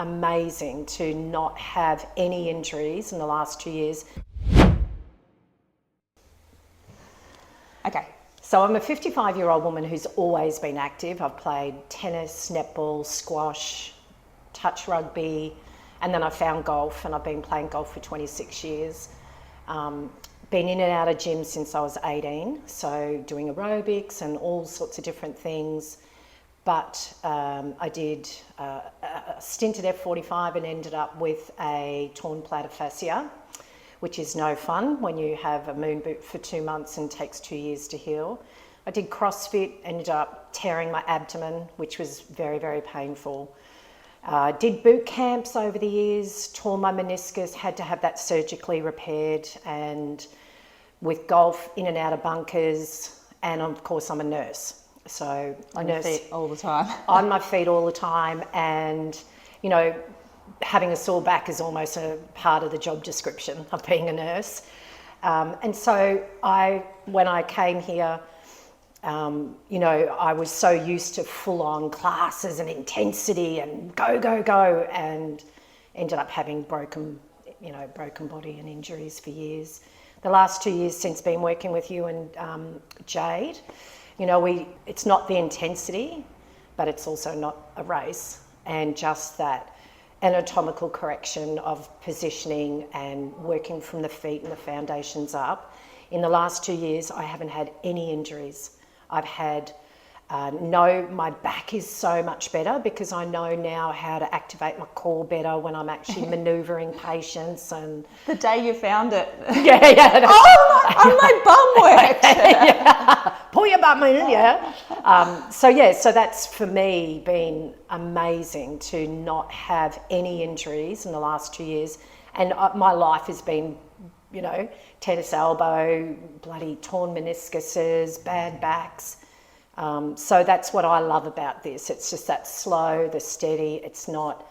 amazing to not have any injuries in the last 2 years. Okay. So I'm a 55-year-old woman who's always been active. I've played tennis, netball, squash, touch rugby, and then I found golf, and I've been playing golf for 26 years. Been in and out of gym since I was 18, so doing aerobics and all sorts of different things. But I did a stint at F45 and ended up with a torn plantar fascia, which is no fun when you have a moon boot for 2 months and takes 2 years to heal. I did CrossFit, ended up tearing my abdomen, which was very, very painful. Did boot camps over the years, tore my meniscus, had to have that surgically repaired, and with golf, in and out of bunkers, and of course I'm a nurse. So on your feet all the time. On my feet all the time, and you know, having a sore back is almost a part of the job description of being a nurse. And so when I came here, you know, I was so used to full-on classes and intensity and go, and ended up having broken body and injuries for years. The last 2 years since been working with you and Jade, you know, it's not the intensity, but it's also not a race, and just that anatomical correction of positioning and working from the feet and the foundations up. In the last 2 years, I haven't had any injuries. I've had my back is so much better because I know now how to activate my core better when I'm actually manoeuvring patients. And the day you found it. Yeah. My bum worked. Yeah. Pull your bum in, yeah. So that's for me been amazing to not have any injuries in the last 2 years. And my life has been, you know, tennis elbow, bloody torn meniscuses, bad backs. So that's what I love about this. It's just that slow, the steady. It's not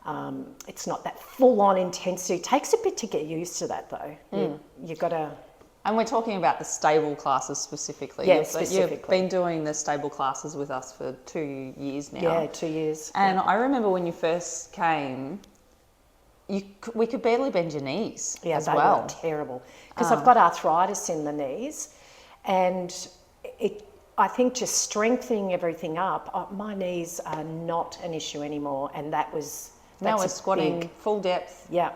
that full-on intensity. It takes a bit to get used to that, though. You've got to. And we're talking about the stable classes specifically. Yeah, specifically. You've been doing the stable classes with us for 2 years now. Yeah, 2 years. And I remember when you first came, we could barely bend your knees as well. Yeah, they were terrible. Because I've got arthritis in the knees, and I think just strengthening everything up, my knees are not an issue anymore, and now we're squatting full depth. Yeah.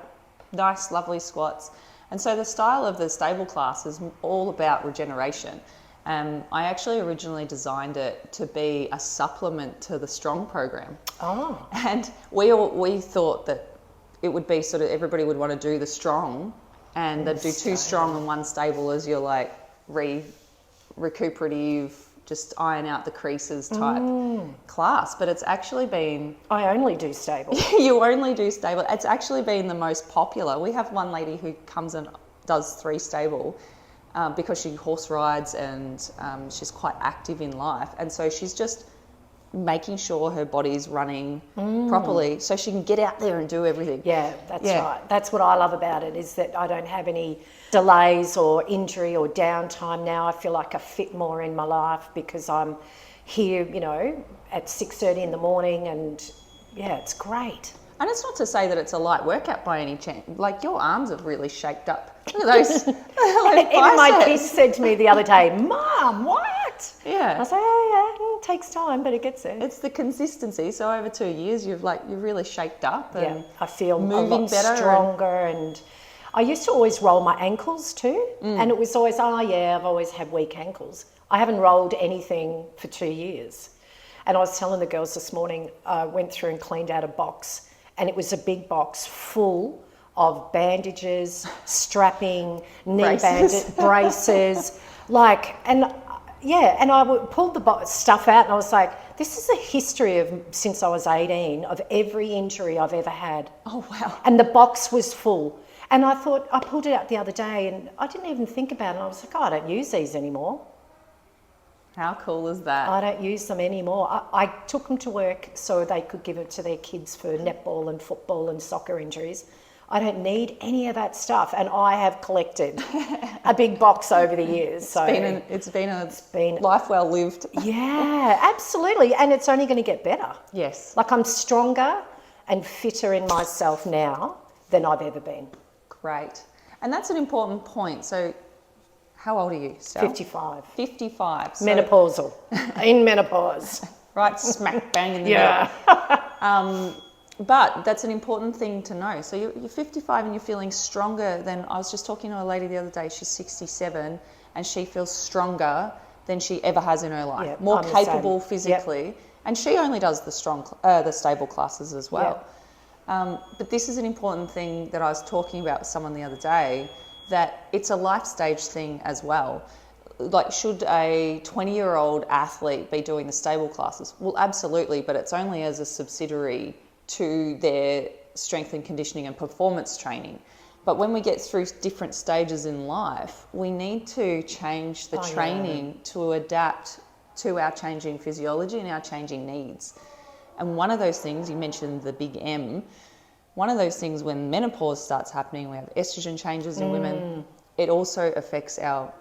Nice, lovely squats. And so the style of the stable class is all about regeneration. I actually originally designed it to be a supplement to the strong program. Oh. And we thought that it would be sort of everybody would want to do the strong, and they'd do 2 strong and 1 stable as your like recuperative, just iron out the creases type class. But it's actually been... I only do stable. You only do stable. It's actually been the most popular. We have one lady who comes and does 3 stable because she horse rides and she's quite active in life. And so she's just making sure her body's running properly so she can get out there and do everything. Yeah, that's right. That's what I love about it, is that I don't have any delays or injury or downtime now. I feel like I fit more in my life because I'm here, you know, at 6:30 in the morning, and yeah, it's great. And it's not to say that it's a light workout by any chance. Like, your arms have really shaped up. Look at those, Even my kids said to me the other day, "Mom, what?" Yeah. I say, "Oh yeah, it takes time, but it gets there." It's the consistency. So over 2 years, you've really shaped up. And I feel moving a lot better, stronger, and I used to always roll my ankles too, and it was always, I've always had weak ankles. I haven't rolled anything for 2 years. And I was telling the girls this morning, I went through and cleaned out a box, and it was a big box full of bandages, strapping, knee braces, and I pulled the stuff out, and I was like, this is a history of, since I was 18, of every injury I've ever had. Oh, wow. And the box was full. And I thought, I pulled it out the other day, and I didn't even think about it. I was like, I don't use these anymore. How cool is that? I don't use them anymore. I took them to work so they could give it to their kids for netball and football and soccer injuries. I don't need any of that stuff, and I have collected a big box over the years. It's been a life well lived. Yeah, absolutely, and it's only going to get better. Yes. Like, I'm stronger, and fitter in myself now than I've ever been. Great. And that's an important point. So how old are you, Estelle? 55. 55. So, Menopausal. In menopause. right smack bang in the Yeah. middle. But that's an important thing to know. So you're 55 and you're feeling stronger than, I was just talking to a lady the other day, she's 67 and she feels stronger than she ever has in her life. Yep, More I'm the capable same. physically. Yep. And she only does the stable classes as well. Yep. But this is an important thing that I was talking about with someone the other day, that it's a life stage thing as well. Like, should a 20-year-old athlete be doing the stable classes? Well, absolutely, but it's only as a subsidiary to their strength and conditioning and performance training. But when we get through different stages in life, we need to change the training to adapt to our changing physiology and our changing needs. And one of those things, you mentioned the big M, one of those things when menopause starts happening, we have estrogen changes in women, it also affects our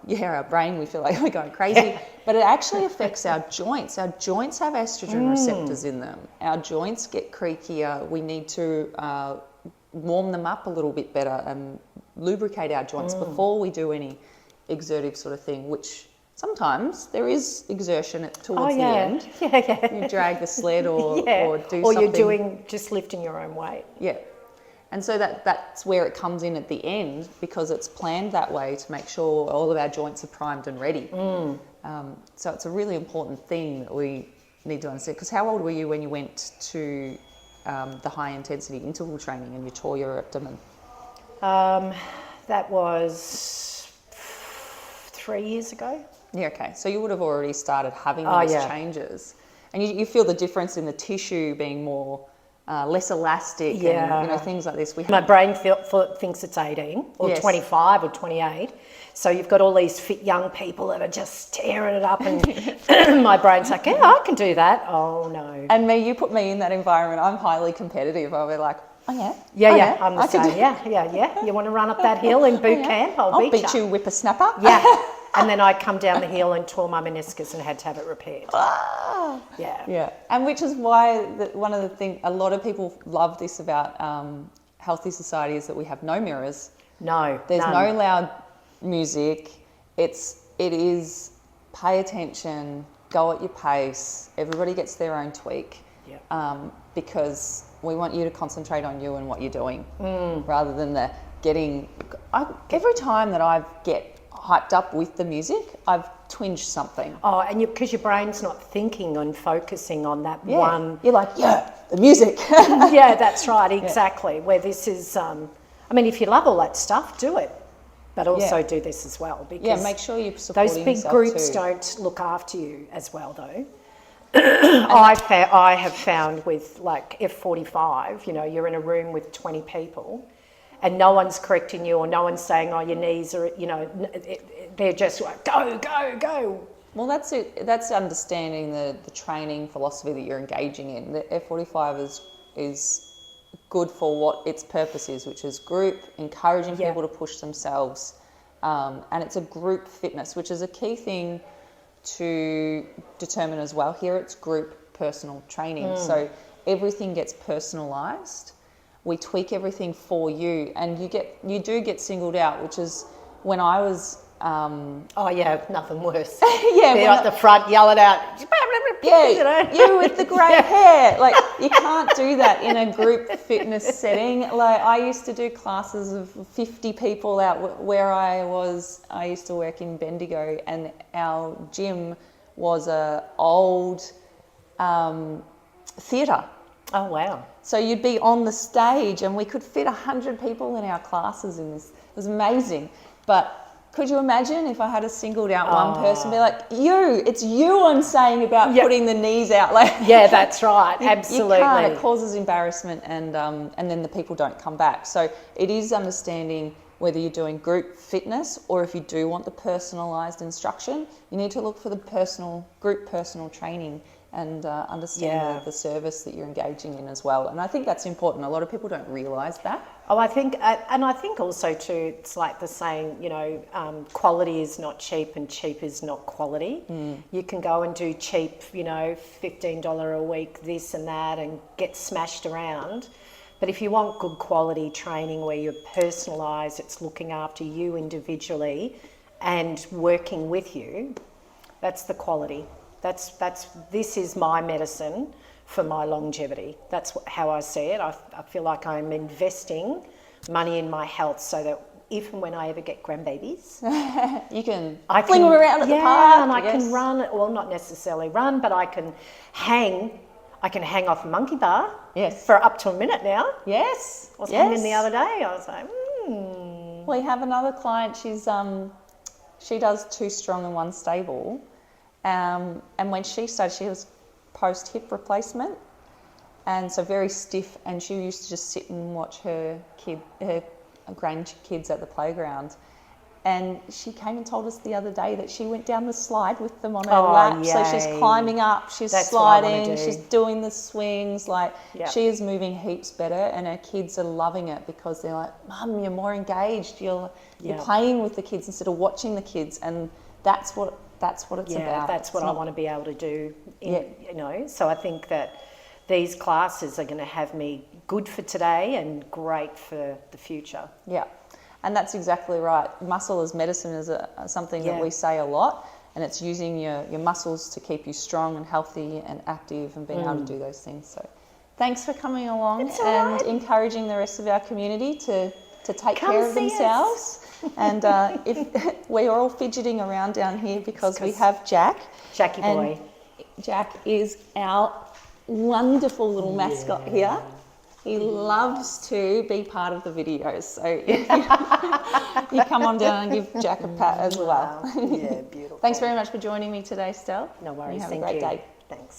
brain. We feel like we're going crazy, but it actually affects our joints. Our joints have estrogen receptors in them. Our joints get creakier. We need to warm them up a little bit better and lubricate our joints before we do any exertive sort of thing, which sometimes there is exertion towards the end. You drag the sled or do something. Or you're just lifting your own weight. Yeah. And so that's where it comes in at the end, because it's planned that way to make sure all of our joints are primed and ready. So it's a really important thing that we need to understand. Because how old were you when you went to the high intensity interval training and you tore your abdomen? That was 3 years ago. Yeah, okay. So you would have already started having those changes. And you feel the difference in the tissue being more... less elastic and things like this. My brain thinks it's 18 or 25 or 28. So you've got all these fit young people that are just tearing it up and my brain's like, yeah, I can do that. Oh, no. And you put me in that environment. I'm highly competitive. I'll be like, oh, yeah. Yeah, I'm the same. Yeah. You want to run up that hill in boot camp? I'll beat you. Whippersnapper. Yeah. And then I come down the hill and tore my meniscus and had to have it repaired. Yeah. And which is why one of the things, a lot of people love this about Healthy Society is that we have no mirrors. No. There's no loud music. It is pay attention, go at your pace. Everybody gets their own tweak. Because we want you to concentrate on you and what you're doing rather than every time that I get hyped up with the music, I've twinged something. Oh, and because your brain's not thinking and focusing on that one. You're like, the music. Yeah, that's right, exactly. Where this is, if you love all that stuff, do it. But also do this as well. Because make sure you're supporting those big yourself groups too. don't look after you as well, though. I have found with like F45, you're in a room with 20 people and no one's correcting you or no one's saying, oh, your knees are, they're just like, go. Well, that's it. That's understanding the training philosophy that you're engaging in. The F45 is good for what its purpose is, which is group, encouraging people to push themselves. And it's a group fitness, which is a key thing to determine as well. Here it's group personal training. So everything gets personalised. We tweak everything for you, and you do get singled out, which is when I was... nothing worse. They're at the front yelling out. You with the grey hair. Like, you can't do that in a group fitness setting. Like, I used to do classes of 50 people out where I used to work in Bendigo, and our gym was a old theatre. Oh, wow. So you'd be on the stage and we could fit 100 people in our classes in this. It was amazing. But could you imagine if I had singled out one person, be like, it's you I'm saying about putting the knees out. Like, yeah, that's right. Absolutely. You can't. It causes embarrassment and then the people don't come back. So it is understanding whether you're doing group fitness or if you do want the personalised instruction, you need to look for the group personal training and understand the service that you're engaging in as well. And I think that's important. A lot of people don't realise that. Oh, I think, and I think also too, it's like the saying, you know, quality is not cheap and cheap is not quality. You can go and do cheap, you know, $15 a week, this and that, and get smashed around. But if you want good quality training where you're personalised, it's looking after you individually and working with you, that's the quality. This is my medicine for my longevity. That's how I see it. I feel like I'm investing money in my health so that if and when I ever get grandbabies, you can fling them around at the park. And I can run, well, not necessarily run, but I can hang off a monkey bar for up to a minute now. Yes. I was hanging the other day. I was like, We have another client. She does 2 strong and 1 stable. And when she started, she was post hip replacement, and so very stiff. And she used to just sit and watch her grandkids at the playground. And she came and told us the other day that she went down the slide with them on her lap. Yay. So she's climbing up, she's sliding, she's doing the swings. Like she is moving heaps better, and her kids are loving it because they're like, "Mum, you're more engaged. You're playing with the kids instead of watching the kids," and that's what it's about. That's what I want to be able to do. You know, so I think that these classes are going to have me good for today and great for the future. Yeah. And that's exactly right. Muscle as medicine is something that we say a lot, and it's using your muscles to keep you strong and healthy and active and being able to do those things. So thanks for coming along and encouraging the rest of our community to take care of themselves. And if we are all fidgeting around down here because we have Jack. Jackie boy. Jack is our wonderful little mascot here. He loves to be part of the videos, so if you come on down and give Jack a pat as well. Yeah, beautiful. Thanks very much for joining me today, Estelle. No worries. Have a great day. Thanks.